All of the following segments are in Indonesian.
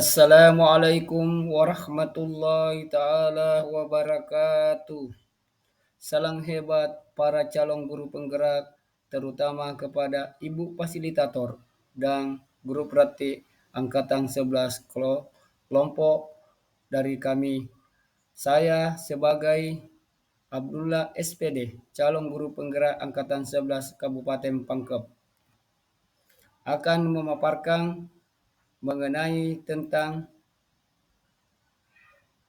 Assalamualaikum warahmatullahi taala wabarakatuh. Salam hebat para calon guru penggerak, terutama kepada Ibu Fasilitator dan Guru Praktik Angkatan 11 kelompok dari kami. Saya sebagai Abdullah SPD, calon guru penggerak Angkatan 11 Kabupaten Pangkep, akan memaparkan mengenai tentang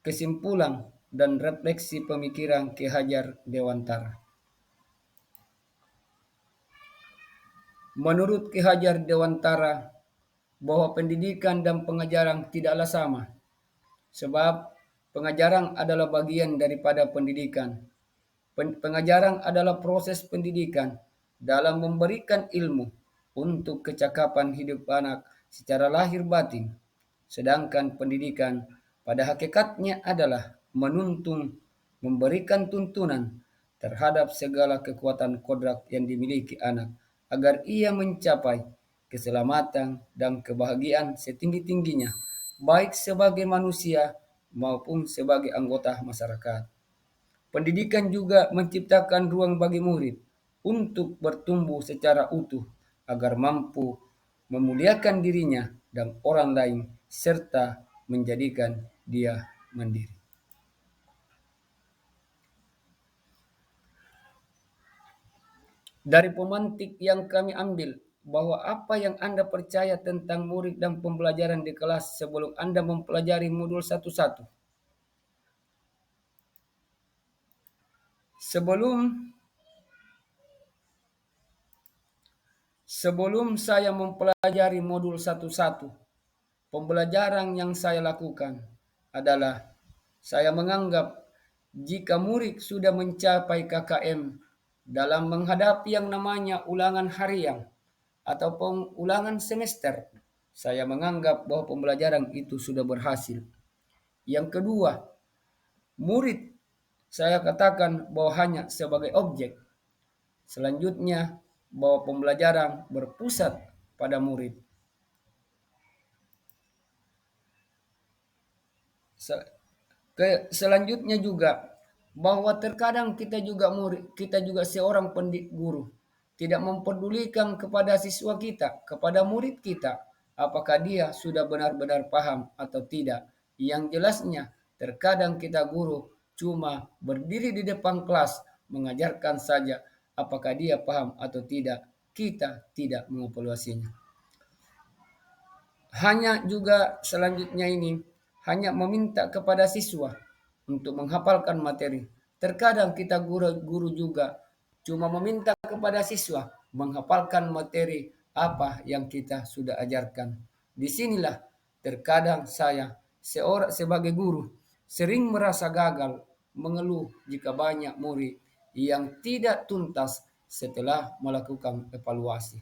kesimpulan dan refleksi pemikiran Ki Hajar Dewantara. Menurut Ki Hajar Dewantara, bahwa pendidikan dan pengajaran tidaklah sama, sebab pengajaran adalah bagian daripada pendidikan. Pengajaran adalah proses pendidikan dalam memberikan ilmu untuk kecakapan hidup anak secara lahir batin. Sedangkan pendidikan pada hakikatnya adalah menuntun, memberikan tuntunan terhadap segala kekuatan kodrat yang dimiliki anak agar ia mencapai keselamatan dan kebahagiaan setinggi-tingginya, baik sebagai manusia maupun sebagai anggota masyarakat. Pendidikan juga menciptakan ruang bagi murid untuk bertumbuh secara utuh agar mampu memuliakan dirinya dan orang lain serta menjadikan dia mandiri. Dari pemantik yang kami ambil bahwa apa yang Anda percaya tentang murid dan pembelajaran di kelas sebelum Anda mempelajari modul satu-satu. Sebelum saya mempelajari modul satu-satu, pembelajaran yang saya lakukan adalah saya menganggap jika murid sudah mencapai KKM dalam menghadapi yang namanya ulangan harian ataupun ulangan semester, saya menganggap bahwa pembelajaran itu sudah berhasil. Yang kedua, murid saya katakan bahwa hanya sebagai objek. Selanjutnya, bahwa pembelajaran berpusat pada murid. Selanjutnya juga bahwa terkadang kita juga seorang pendidik guru tidak memperdulikan kepada siswa kita, kepada murid kita, apakah dia sudah benar-benar paham atau tidak. Yang jelasnya terkadang kita guru cuma berdiri di depan kelas mengajarkan saja, apakah dia paham atau tidak, kita tidak mengevaluasinya. Hanya juga selanjutnya ini hanya meminta kepada siswa untuk menghafalkan materi. Terkadang kita guru juga cuma meminta kepada siswa menghafalkan materi apa yang kita sudah ajarkan. Disinilah terkadang saya sebagai guru sering merasa gagal, mengeluh jika banyak murid yang tidak tuntas setelah melakukan evaluasi.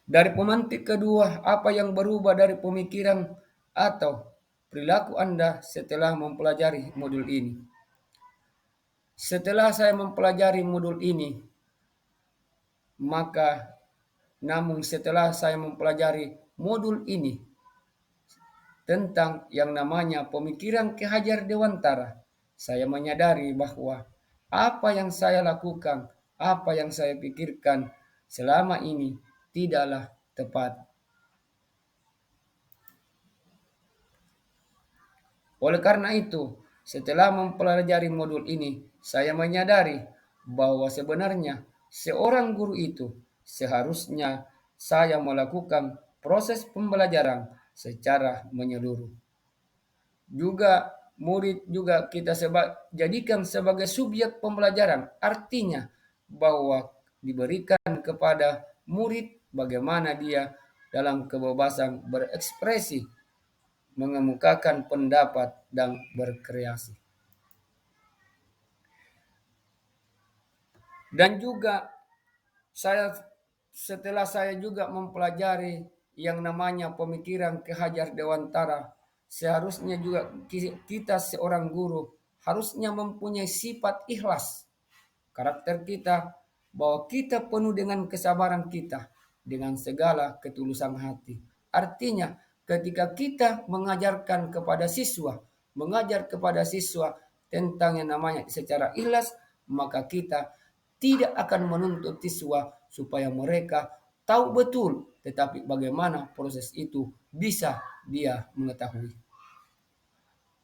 Dari pemantik kedua, apa yang berubah dari pemikiran atau perilaku Anda setelah mempelajari modul ini? Setelah saya mempelajari modul ini, setelah saya mempelajari modul ini tentang yang namanya pemikiran Ki Hajar Dewantara, saya menyadari bahwa apa yang saya lakukan, apa yang saya pikirkan selama ini tidaklah tepat. Oleh karena itu, setelah mempelajari modul ini, saya menyadari bahwa sebenarnya seorang guru itu seharusnya saya melakukan proses pembelajaran secara menyeluruh. Juga murid juga kita jadikan sebagai subjek pembelajaran. Artinya bahwa diberikan kepada murid bagaimana dia dalam kebebasan berekspresi, mengemukakan pendapat dan berkreasi. Dan juga setelah saya juga mempelajari yang namanya pemikiran Ki Hajar Dewantara, seharusnya juga kita seorang guru harusnya mempunyai sifat ikhlas. Karakter kita bahwa kita penuh dengan kesabaran kita, dengan segala ketulusan hati. Artinya, ketika kita mengajar kepada siswa tentang yang namanya secara ikhlas, maka kita tidak akan menuntut siswa supaya mereka tahu betul, tetapi bagaimana proses itu bisa dia mengetahui.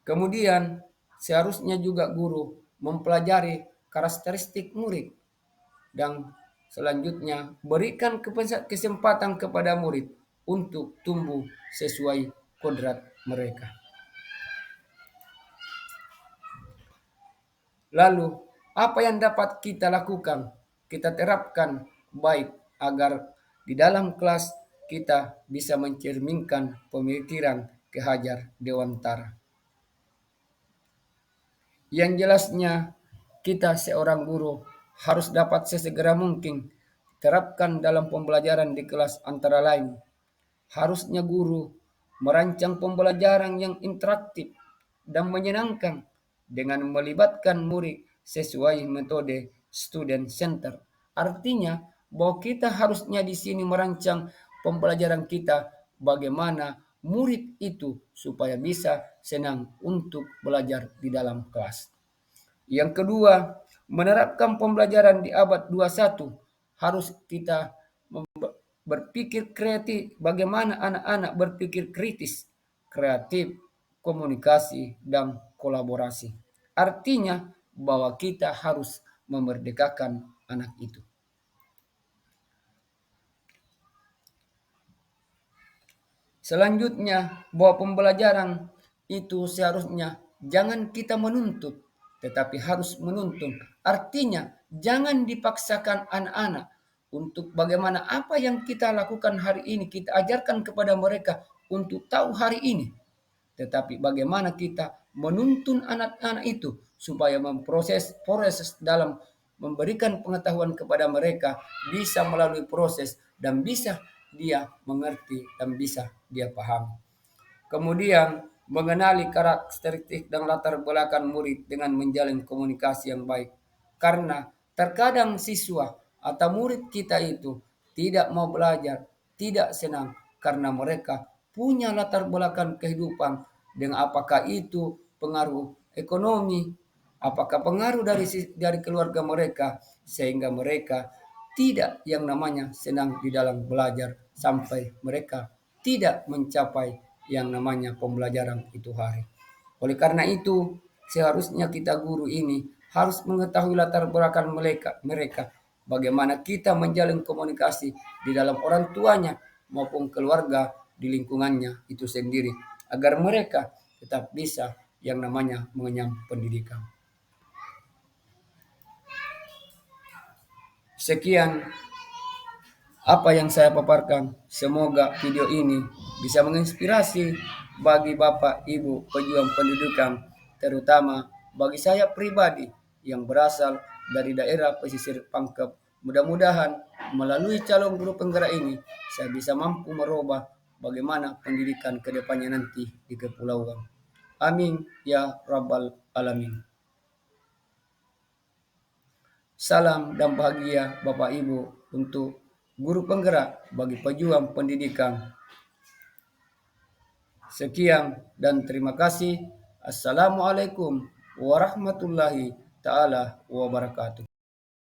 Kemudian seharusnya juga guru mempelajari karakteristik murid dan selanjutnya berikan kesempatan kepada murid untuk tumbuh sesuai kodrat mereka. Lalu, apa yang dapat kita lakukan? Kita terapkan baik agar di dalam kelas kita bisa mencerminkan pemikiran Ki Hajar Dewantara. Yang jelasnya kita seorang guru harus dapat sesegera mungkin terapkan dalam pembelajaran di kelas antara lain. Harusnya guru merancang pembelajaran yang interaktif dan menyenangkan dengan melibatkan murid sesuai metode student center. Artinya bahwa kita harusnya di sini merancang pembelajaran kita bagaimana murid itu supaya bisa senang untuk belajar di dalam kelas. Yang kedua, menerapkan pembelajaran di abad 21 harus kita berpikir kreatif, bagaimana anak-anak berpikir kritis, kreatif, komunikasi, dan kolaborasi. Artinya bahwa kita harus memerdekakan anak itu. Selanjutnya, bahwa pembelajaran itu seharusnya jangan kita menuntut, tetapi harus menuntun. Artinya, jangan dipaksakan anak-anak untuk bagaimana apa yang kita lakukan hari ini, kita ajarkan kepada mereka untuk tahu hari ini. Tetapi bagaimana kita menuntun anak-anak itu supaya proses dalam memberikan pengetahuan kepada mereka bisa melalui proses dan bisa dia mengerti dan bisa dia paham. Kemudian mengenali karakteristik dan latar belakang murid dengan menjalin komunikasi yang baik. Karena terkadang siswa atau murid kita itu tidak mau belajar, tidak senang karena mereka punya latar belakang kehidupan dengan apakah itu pengaruh ekonomi, apakah pengaruh dari keluarga mereka sehingga mereka tidak yang namanya senang di dalam belajar sampai mereka tidak mencapai yang namanya pembelajaran itu hari. Oleh karena itu, seharusnya kita guru ini harus mengetahui latar belakang mereka, bagaimana kita menjalin komunikasi di dalam orang tuanya maupun keluarga di lingkungannya itu sendiri, agar mereka tetap bisa yang namanya mengenyam pendidikan. Sekian apa yang saya paparkan. Semoga video ini bisa menginspirasi bagi Bapak Ibu pejuang pendidikan, terutama bagi saya pribadi yang berasal dari daerah pesisir Pangkep. Mudah-mudahan melalui calon guru penggerak ini saya bisa mampu merubah bagaimana pendidikan ke depannya nanti di kepulauan. Amin ya rabbal alamin. Salam dan bahagia Bapak Ibu untuk guru penggerak bagi pejuang pendidikan. Sekian dan terima kasih. Assalamualaikum warahmatullahi taala wabarakatuh.